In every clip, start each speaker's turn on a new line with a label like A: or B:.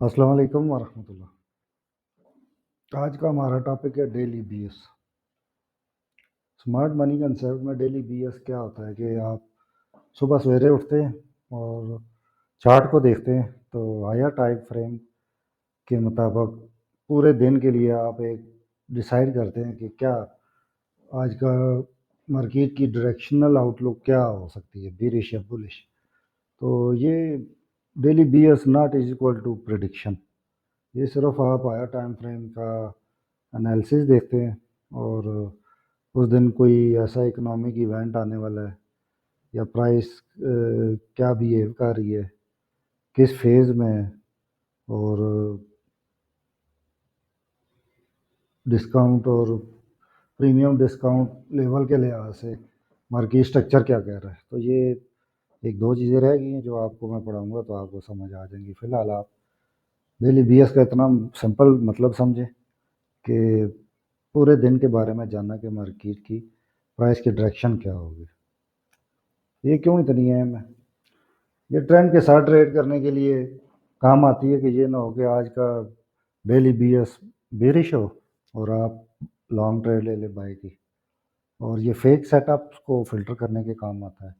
A: अस्सलाम वालेकुम वरहमतुल्लाह। आज का हमारा टॉपिक है daily BS. Smart money concept में डेली बीएस क्या होता है कि आप सुबह सवेरे उठते हैं और चार्ट को देखते हैं तो हायर टाइम फ्रेम के मुताबिक पूरे दिन के लिए आप एक डिसाइड करते हैं कि क्या आज का मार्केट की डायरेक्शनल आउटलुक क्या हो सकती है, बेरिश या बुलिश। तो ये daily BS not is equal to prediction. ये सिर्फ आप हायर टाइम फ्रेम का एनालिसिस देखते हैं और उस दिन कोई ऐसा इकोनॉमिक इवेंट आने वाला है या प्राइस क्या बिहेव कर रही है, किस फेज़ में है और डिस्काउंट और प्रीमियम डिस्काउंट लेवल के लिहाज से मार्केट स्ट्रक्चर क्या कह रहा है। तो ये एक दो चीज़ें रह गई हैं जो आपको मैं पढ़ाऊँगा तो आपको समझ आ जाएंगी। फ़िलहाल आप डेली बीएस का इतना सिंपल मतलब समझें कि पूरे दिन के बारे में जानना कि मार्केट की प्राइस की डायरेक्शन क्या होगी। ये क्यों इतनी अहम है? ये ट्रेंड के साथ ट्रेड करने के लिए काम आती है कि ये ना हो कि आज का डेली बीएस बेरिश हो और आप लॉन्ग ट्रेड ले ले बाय की, और ये फेक सेटअप्स को फिल्टर करने के काम आता है।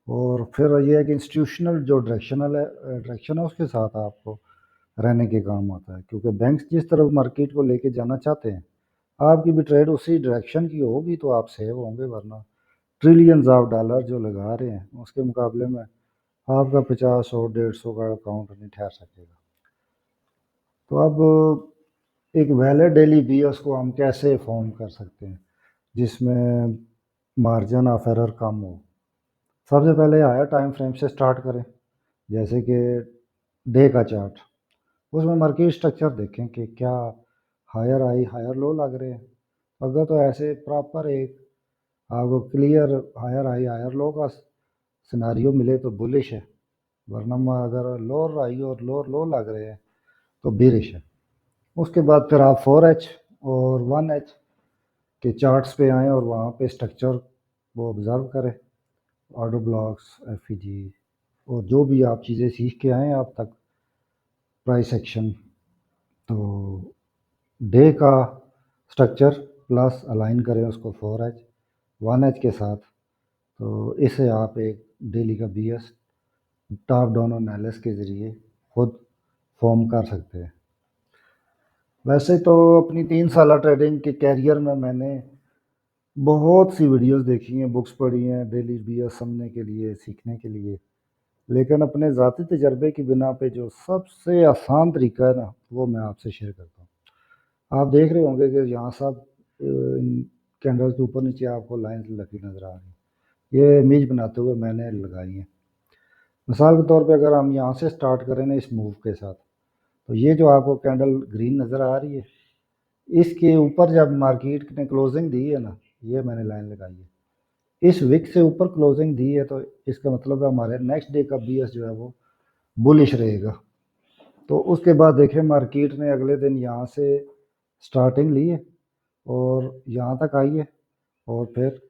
A: और फिर ये है कि इंस्टीट्यूशनल जो डायरेक्शन है उसके साथ आपको रहने के काम आता है, क्योंकि बैंक्स जिस तरफ मार्केट को लेके जाना चाहते हैं आपकी भी ट्रेड उसी डायरेक्शन की होगी तो आप सेव होंगे, वरना ट्रिलियंस ऑफ डॉलर जो लगा रहे हैं उसके मुकाबले में आपका 50 100 150 का अकाउंट नहीं ठहर सकेगा। तो अब एक वैलिड डेली बीएस को हम कैसे फॉर्म कर सकते हैं जिसमें मार्जिन ऑफ एरर कम हो। सबसे पहले हायर टाइम फ्रेम से स्टार्ट करें, जैसे कि डे का चार्ट। उसमें मार्केट स्ट्रक्चर देखें कि क्या हायर हाई हायर लो लग रहे हैं। अगर तो ऐसे प्रॉपर एक आपको clear higher high higher low का सिनारियो मिले तो बुलिश है, वरना अगर लोअर हाई और लोअर लो लग रहे हैं तो बेरिश है। उसके बाद फिर आप 4H और 1H के चार्ट्स पे आएँ और वहाँ पे स्ट्रक्चर वो ऑब्ज़र्व करें, ऑर्डर ब्लॉक्स, एफईजी और जो भी आप चीज़ें सीख के आए हैं अब तक, प्राइस एक्शन। तो डे का स्ट्रक्चर प्लस अलाइन करें उसको 4H 1H के साथ, तो इसे आप एक डेली का बीएस टॉप डाउन एनालिसिस के ज़रिए खुद फॉर्म कर सकते हैं। वैसे तो अपनी 3 साल ट्रेडिंग के कैरियर में मैंने बहुत सी वीडियोस देखी हैं, बुक्स पढ़ी हैं डेली बीएस समझने के लिए, सीखने के लिए, लेकिन अपने ज़ाती तजर्बे की बिना पे जो सबसे आसान तरीका है ना वो मैं आपसे शेयर करता हूँ। आप देख रहे होंगे कि यहाँ सब इन कैंडल्स के ऊपर नीचे आपको लाइन लगी नज़र आ रही है। ये इमेज बनाते हुए मैंने लगाई है। मिसाल के तौर पे अगर हम यहाँ से स्टार्ट करें ना इस मूव के साथ, तो ये जो आपको कैंडल ग्रीन नज़र आ रही है, इसके ऊपर जब मार्केट ने क्लोजिंग दी है ना, ये मैंने लाइन लगाई है, इस विक से ऊपर क्लोजिंग दी है तो इसका मतलब है हमारे नेक्स्ट डे का बीएस जो है वो बुलिश रहेगा। तो उसके बाद देखें मार्केट ने अगले दिन यहाँ से स्टार्टिंग ली है और यहाँ तक आई है, और फिर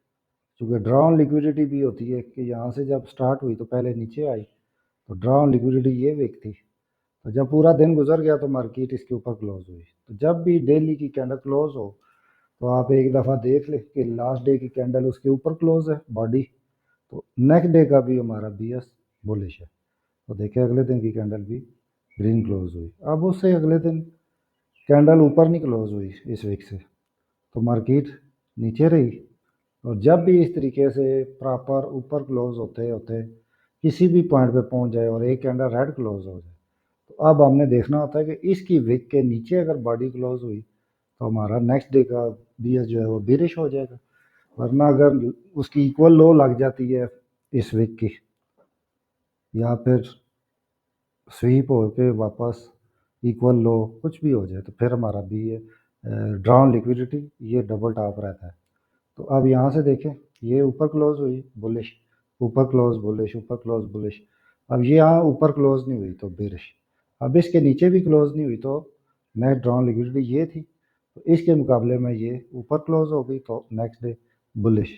A: चूँकि ड्रॉन लिक्विडिटी भी होती है कि यहाँ से जब स्टार्ट हुई तो पहले नीचे आई, तो ड्रॉन लिक्विडिटी ये विक थी। तो जब पूरा दिन गुजर गया तो मार्केट इसके ऊपर क्लोज हुई। तो जब भी डेली की कैंडल क्लोज हो तो आप एक दफ़ा देख लें कि लास्ट डे की कैंडल उसके ऊपर क्लोज है बॉडी, तो नेक्स्ट डे का भी हमारा बीएस बुलिश है। तो देखिए अगले दिन की कैंडल भी ग्रीन क्लोज हुई। अब उससे अगले दिन कैंडल ऊपर नहीं क्लोज हुई इस वीक से, तो मार्केट नीचे रही। और जब भी इस तरीके से प्रॉपर ऊपर क्लोज होते होते किसी भी पॉइंट पे पहुंच जाए और एक कैंडल रेड क्लोज हो जाए, तो अब हमने देखना होता है कि इसकी विक के नीचे अगर बॉडी क्लोज हुई तो हमारा नेक्स्ट डे का बीएस जो है वो बेरिश हो जाएगा। वरना अगर उसकी इक्वल लो लग जाती है इस वीक की, या फिर स्वीप होके वापस इक्वल लो कुछ भी हो जाए, तो फिर हमारा बी ड्रॉन लिक्विडिटी ये डबल टॉप रहता है। तो अब यहाँ से देखें ये ऊपर क्लोज हुई बुलिश, ऊपर क्लोज बुलिश, ऊपर क्लोज बुलिश। अब ये यहाँ ऊपर क्लोज नहीं हुई तो बेरिश। अब इसके नीचे भी क्लोज नहीं हुई तो नेट ड्रॉन लिक्विडिटी ये थी, तो इसके मुकाबले में ये ऊपर क्लोज हो गई तो नेक्स्ट डे बुलिश।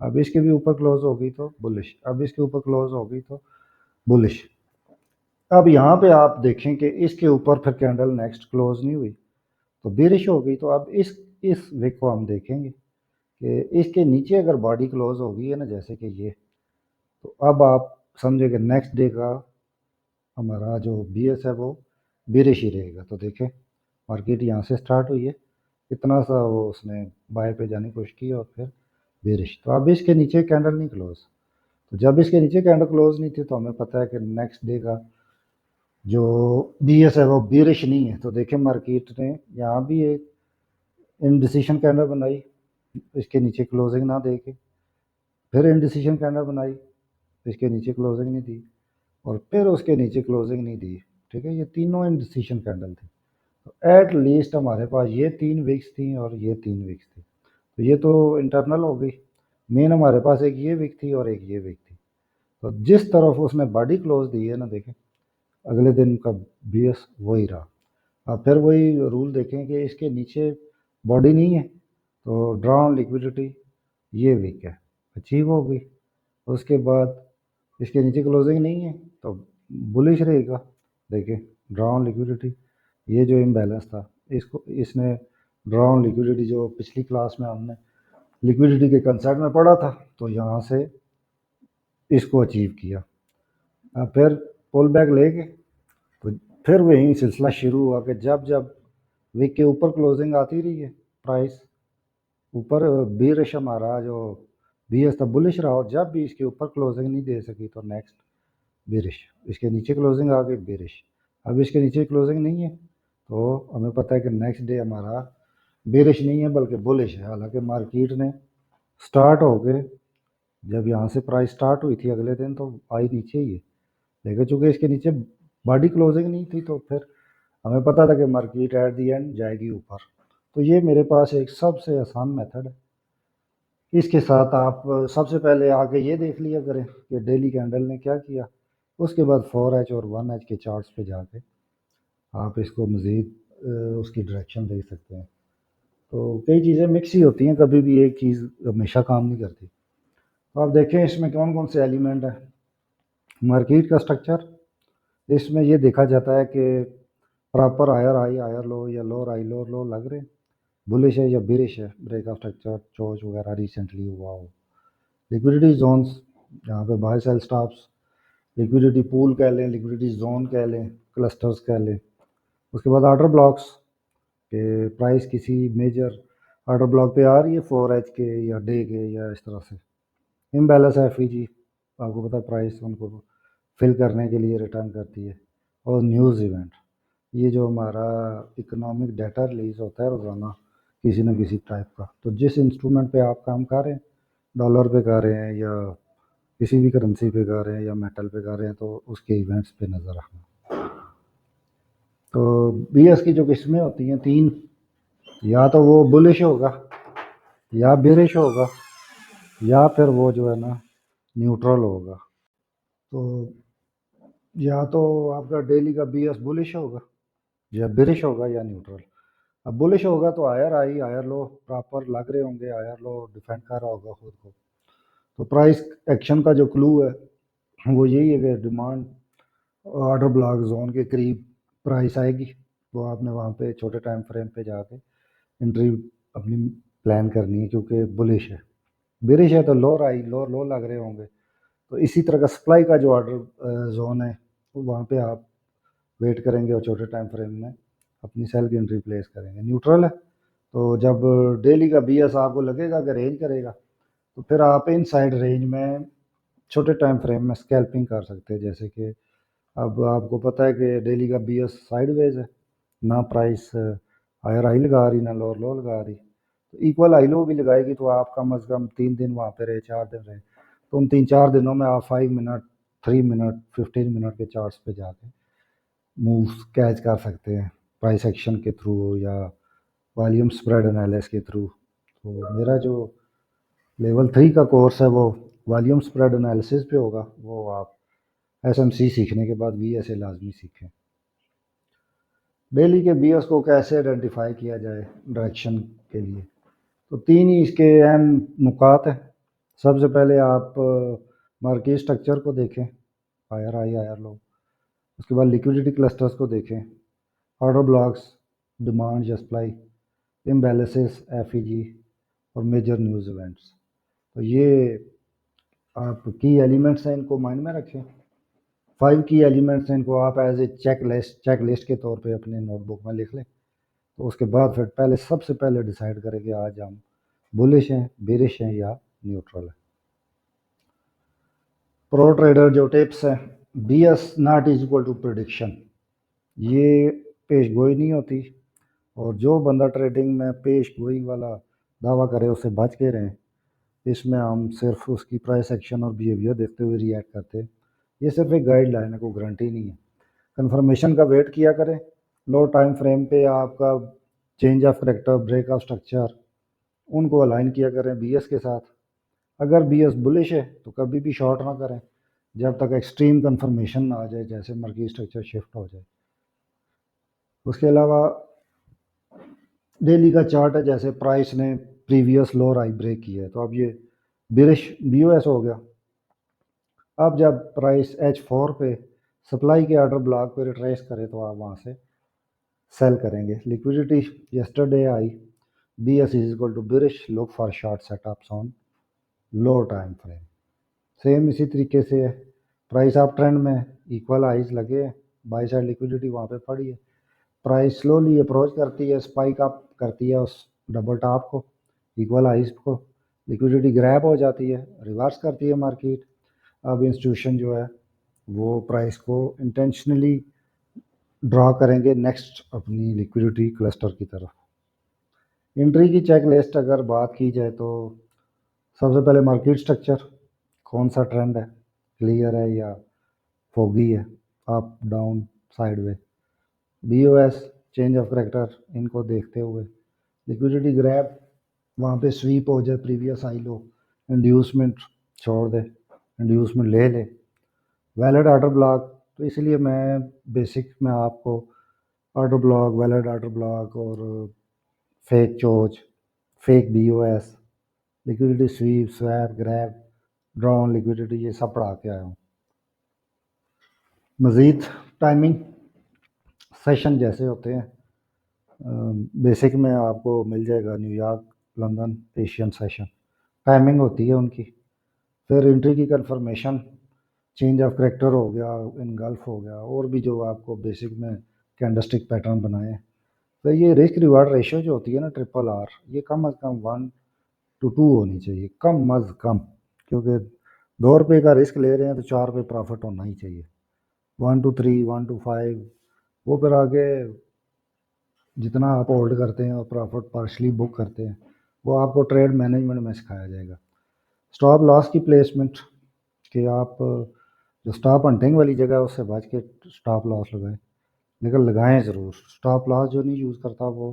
A: अब इसके भी ऊपर क्लोज हो गई तो बुलिश, अब इसके ऊपर क्लोज हो गई तो बुलिश। अब यहाँ पे आप देखें कि इसके ऊपर फिर कैंडल नेक्स्ट क्लोज नहीं हुई तो बेरिश हो गई। तो अब इस विक को हम देखेंगे कि इसके नीचे अगर बॉडी क्लोज हो गई है ना, जैसे कि ये, तो अब आप समझे कि नेक्स्ट डे का हमारा जो बीएस है वो बेरिश ही रहेगा। तो देखें मार्केट यहाँ से स्टार्ट हुई है, इतना सा वो उसने बाय पे जाने की कोशिश की और फिर बेरिश। तो अब इसके नीचे कैंडल नहीं क्लोज, तो जब इसके नीचे कैंडल क्लोज नहीं थी तो हमें पता है कि नेक्स्ट डे का जो बीएस है वो बेरिश नहीं है। तो देखें मार्केट ने यहाँ भी एक इनडिसीजन कैंडल बनाई, इसके नीचे क्लोजिंग ना दे के, फिर इनडिसीजन कैंडल बनाई, इसके नीचे क्लोजिंग नहीं दी, और फिर उसके नीचे क्लोजिंग नहीं दी। ठीक है, ये तीनों इनडिसीजन कैंडल थी। तो एट लीस्ट हमारे पास ये 3 वीक्स थी और ये 3 वीक्स थी। तो ये तो इंटरनल हो गई। मेन हमारे पास एक ये वीक थी और एक ये वीक थी। तो जिस तरफ उसने बॉडी क्लोज दी है ना, देखें अगले दिन का बीएस वही रहा। अब फिर वही रूल देखें कि इसके नीचे बॉडी नहीं है तो ड्रॉ ऑन लिक्विडिटी ये वीक है, अचीव हो गई। उसके बाद इसके नीचे क्लोजिंग नहीं है तो बुलिश रहेगा। देखिए ड्रॉ ऑन लिक्विडिटी, ये जो इम्बैलेंस था इसको इसने ड्रॉ ऑन लिक्विडिटी, जो पिछली क्लास में हमने लिक्विडिटी के कंसेप्ट में पढ़ा था, तो यहाँ से इसको अचीव किया। अब फिर पुल बैक लेके तो फिर वही सिलसिला शुरू हुआ कि जब जब वीक के ऊपर क्लोजिंग आती रही है, प्राइस ऊपर बीरिश हमारा जो बीएस था बुलिश रहा, और जब भी इसके ऊपर क्लोजिंग नहीं दे सकी तो नेक्स्ट बेरिश, इसके नीचे क्लोजिंग आ गई बेरिश। अब इसके नीचे क्लोजिंग नहीं है तो हमें पता है कि नेक्स्ट डे हमारा बेरिश नहीं है बल्कि बुलिश है। हालांकि मार्केट ने स्टार्ट हो गए, जब यहाँ से प्राइस स्टार्ट हुई थी अगले दिन तो आई नीचे ही है, लेकिन चूंकि इसके नीचे बॉडी क्लोजिंग नहीं थी तो फिर हमें पता था कि मार्केट एट दी एंड जाएगी ऊपर। तो ये मेरे पास एक सबसे आसान मेथड है। इसके साथ आप सबसे पहले आगे ये देख लिया करें कि डेली कैंडल ने क्या किया, उसके बाद 4H और 1H के चार्ट्स पे जाके आप इसको मज़ीद उसकी डायरेक्शन देख सकते हैं। तो कई चीज़ें मिक्स ही होती हैं, कभी भी एक चीज़ हमेशा काम नहीं करती। तो आप देखें इसमें कौन कौन से एलिमेंट हैं। मार्केट का स्ट्रक्चर, इसमें ये देखा जाता है कि proper higher high higher low या लोअर हाई लोअर लो लग रहे हैं, बुलिश है या बेरिश है, ब्रेक ऑफ स्ट्रक्चर चोच वगैरह रिसेंटली हुआ हो। लिक्विडिटी जोन्स, यहाँ पे buy sell stops, liquidity pool कह लें, लिक्विडिटी जोन कह लें, क्लस्टर्स कह लें। उसके बाद ऑर्डर ब्लॉक्स, कि प्राइस किसी मेजर ऑर्डर ब्लॉक पे आ रही है 4H के या डे के या इस तरह से। इम्बैलेंस एफईजी, आपको पता है प्राइस उनको फिल करने के लिए रिटर्न करती है। और न्यूज़ इवेंट, ये जो हमारा इकोनॉमिक डाटा रिलीज होता है रोज़ाना किसी न किसी टाइप का, तो जिस इंस्ट्रूमेंट पे आप काम कर रहे हैं, डॉलर पे कर रहे हैं या किसी भी करेंसी पे कर रहे हैं या मेटल पे कर रहे हैं, तो उसके इवेंट्स पे नज़र रखना। तो बीएस की जो किस्में होती हैं 3, या तो वो बुलिश होगा या बेरिश होगा या फिर वो जो है ना न्यूट्रल होगा। तो या तो आपका डेली का बीएस बुलिश होगा या बेरिश होगा या न्यूट्रल। अब बुलिश होगा तो higher high higher low proper लग रहे होंगे, हायर लो डिफेंड कर रहा होगा खुद को। तो प्राइस एक्शन का जो क्लू है वो यही है कि डिमांड ऑर्डर ब्लॉक जोन के करीब प्राइस आएगी, तो आपने वहाँ पे छोटे टाइम फ्रेम पे जाके एंट्री अपनी प्लान करनी है, क्योंकि बुलिश है। बेरिश है तो लोअर हाई लोअर लो लग रहे होंगे, तो इसी तरह का सप्लाई का जो ऑर्डर जोन है वहाँ पे आप वेट करेंगे और छोटे टाइम फ्रेम में अपनी सेल की एंट्री प्लेस करेंगे। न्यूट्रल है तो जब डेली का बीएस आपको लगेगा कि रेंज करेगा, तो फिर आप इन साइड रेंज में छोटे टाइम फ्रेम में स्कैल्पिंग कर सकते हैं। जैसे कि अब आपको पता है कि डेली का बीएस साइडवेज है, ना प्राइस हायर हाई लगा रही ना लोअर लो लगा रही, तो इक्वल हाई लो भी लगाएगी तो आप कम अज़ कम 3 दिन वहाँ पे रहे, 4 दिन रहे, तो उन 3-4 दिनों में आप 5 मिनट 3 मिनट 15 मिनट के चार्ट्स पे जाके मूव्स कैच कर सकते हैं, प्राइस एक्शन के थ्रू या वॉल्यूम स्प्रेड एनालिसिस के थ्रू। तो मेरा जो लेवल 3 का कोर्स है वो वॉल्यूम स्प्रेड एनालिसिस पे होगा, वो आप एसएमसी सीखने के बाद बीएसए लाजमी सीखें। डेली के बीएस को कैसे आइडेंटिफाई किया जाए डायरेक्शन के लिए, तो 3 ही इसके अहम नुकात हैं। सबसे पहले आप मार्केट स्ट्रक्चर को देखें, हायर हाई हायर लो। उसके बाद लिक्विडिटी क्लस्टर्स को देखें, ऑर्डर ब्लॉक्स, डिमांड या सप्लाई, इम्बैलेंसेस, एफईजी और मेजर न्यूज़ इवेंट्स। तो ये आप की एलिमेंट्स हैं, इनको माइंड में रखें। 5 की एलिमेंट्स हैं, इनको आप एज ए चेक लिस्ट के तौर पे अपने नोटबुक में लिख लें। तो उसके बाद फिर सबसे पहले डिसाइड करें कि आज हम बुलिश हैं, बेरिश हैं या न्यूट्रल है। प्रो ट्रेडर जो टिप्स हैं, B S not is equal to prediction, ये पेश गोई नहीं होती। और जो बंदा ट्रेडिंग में पेश गोई वाला दावा करे उससे बच के रहें। इसमें हम सिर्फ उसकी प्राइस एक्शन और बिहेवियर देखते हुए रिएक्ट करते हैं। ये सिर्फ एक गाइडलाइन है, कोई गारंटी नहीं है। कंफर्मेशन का वेट किया करें। लो टाइम फ्रेम पे आपका change of character, break of structure, उनको अलाइन किया करें बीएस के साथ। अगर बीएस बुलिश है तो कभी भी शॉर्ट ना करें जब तक एक्सट्रीम कंफर्मेशन ना आ जाए, जैसे मार्केट स्ट्रक्चर शिफ्ट हो जाए। उसके अलावा डेली का चार्ट है, जैसे प्राइस ने प्रीवियस लो हाई ब्रेक किया है तो अब ये बिरिश बीओएस हो गया। अब जब प्राइस H4 पे सप्लाई के ऑर्डर ब्लॉक पे रिट्रेस करे तो आप वहाँ से सेल करेंगे। लिक्विडिटी यस्टरडे आई, BS is equal to bearish, look for short setups on low time frame. Same इसी तरीके से है, प्राइस आप ट्रेंड में इक्वल हाइज लगे हैं, बाई साइड लिक्विडिटी वहाँ पे पड़ी है, प्राइस स्लोली अप्रोच करती है, स्पाइक अप करती है उस डबल टॉप को, इक्वल हाइज को, लिक्विडिटी ग्रैब हो जाती है, रिवर्स करती है मार्केट। अब इंस्टीट्यूशन जो है वो प्राइस को इंटेंशनली ड्रॉ करेंगे नेक्स्ट अपनी लिक्विडिटी क्लस्टर की तरफ। एंट्री की चेक लिस्ट अगर बात की जाए तो सबसे पहले मार्केट स्ट्रक्चर, कौन सा ट्रेंड है, क्लियर है या फोगी है, up down sideway, BOS, change of character, इनको देखते हुए लिक्विडिटी ग्रैब, वहाँ पे स्वीप हो जाए प्रीवियस हाई लो, इंड्यूसमेंट छोड़ दे, इंड्यूसमेंट ले ले, वैलिड ऑर्डर ब्लॉक। तो इसलिए मैं बेसिक में आपको order block, valid order block और fake CHoCH, fake BOS, liquidity sweep, swap, grab, drawn liquidity, ये सब पढ़ा के आया हूँ। मज़ीद टाइमिंग सेशन जैसे होते हैं, बेसिक में आपको मिल जाएगा New York, London, Asian session, timing होती है उनकी। फिर एंट्री की कंफर्मेशन, चेंज ऑफ करेक्टर हो गया, इनगल्फ हो गया, और भी जो आपको बेसिक में कैंडलस्टिक पैटर्न बनाए। तो ये रिस्क रिवार्ड रेशियो जो होती है ना, RRR, ये कम अज़ कम 1:2 होनी चाहिए, कम अज़ कम, क्योंकि 2 रुपये का रिस्क ले रहे हैं तो 4 रुपये प्रॉफिट होना ही चाहिए। 1:3, 1:5, वो फिर आगे जितना आप होल्ड करते हैं और प्रॉफिट पार्शली बुक करते हैं वो आपको ट्रेड मैनेजमेंट में सिखाया जाएगा। स्टॉप लॉस की प्लेसमेंट, कि आप जो स्टॉप हंटिंग वाली जगह है उससे बच के स्टॉप लॉस लगाएं, लेकिन लगाएं ज़रूर। स्टॉप लॉस जो नहीं यूज़ करता वो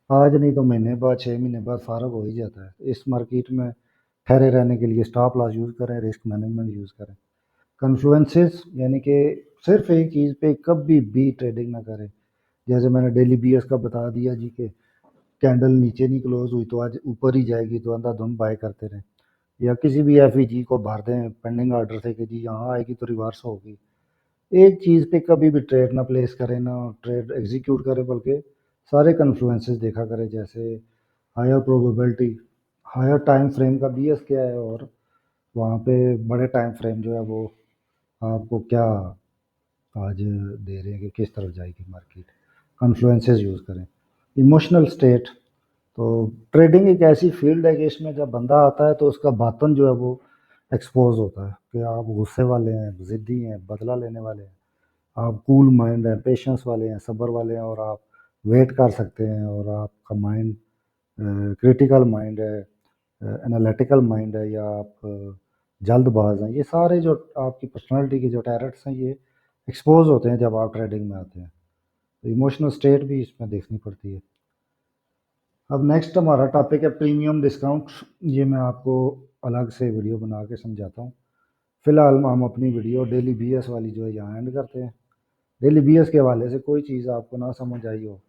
A: आज नहीं तो महीने बाद, 6 महीने बाद फारग हो ही जाता है। इस मार्केट में ठहरे रहने के लिए स्टॉप लॉस यूज़ करें, रिस्क मैनेजमेंट यूज़ करें। कन्फ्लुएंसेस, यानी कि सिर्फ एक चीज़ पे कभी भी ट्रेडिंग ना करें। जैसे मैंने डेली बीएस का बता दिया जी कि कैंडल नीचे नहीं क्लोज हुई तो आज ऊपर ही जाएगी, तो अंधाधुंध बाय करते रहें। या किसी भी एफईजी को भर दें पेंडिंग ऑर्डर से कि जी यहाँ आएगी तो रिवर्स होगी। एक चीज़ पे कभी भी ट्रेड ना प्लेस करें, ना ट्रेड एग्जीक्यूट करें, बल्कि सारे कन्फ्लुएंसेस देखा करें। जैसे higher probability, higher time frame का बीएस क्या है, और वहाँ पे बड़े टाइम फ्रेम जो है वो आपको क्या आज दे रहे हैं कि किस तरफ जाएगी मार्केट। कन्फ्लुएंसेस यूज़ करें। इमोशनल स्टेट, तो ट्रेडिंग एक ऐसी फील्ड है कि इसमें जब बंदा आता है तो उसका बातन जो है वो एक्सपोज होता है कि आप गुस्से वाले हैं, ज़िद्दी हैं, बदला लेने वाले हैं, आप कूल माइंड हैं, पेशेंस वाले हैं, सब्र वाले हैं, और आप वेट कर सकते हैं, और आपका माइंड क्रिटिकल माइंड है, एनालिटिकल माइंड है, या आप जल्दबाज हैं। ये सारे जो आपकी पर्सनालिटी के जो टैरेट्स हैं ये एक्सपोज होते हैं जब आप ट्रेडिंग में आते हैं। तो इमोशनल स्टेट भी इसमें देखनी पड़ती है। अब नेक्स्ट हमारा टॉपिक है प्रीमियम डिस्काउंट। ये मैं आपको अलग से वीडियो बना के समझाता हूँ। फ़िलहाल हम अपनी वीडियो डेली बीएस वाली जो है यहाँ एंड करते हैं। डेली बीएस के हवाले से कोई चीज़ आपको ना समझ आई हो,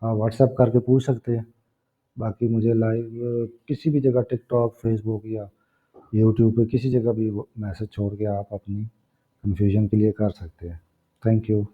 A: हाँ व्हाट्सएप करके पूछ सकते हैं। बाकी मुझे लाइव किसी भी जगह, टिकटॉक, फेसबुक या यूट्यूब पे किसी जगह भी मैसेज छोड़ के आप अपनी कन्फ्यूजन क्लियर कर सकते हैं। Thank you.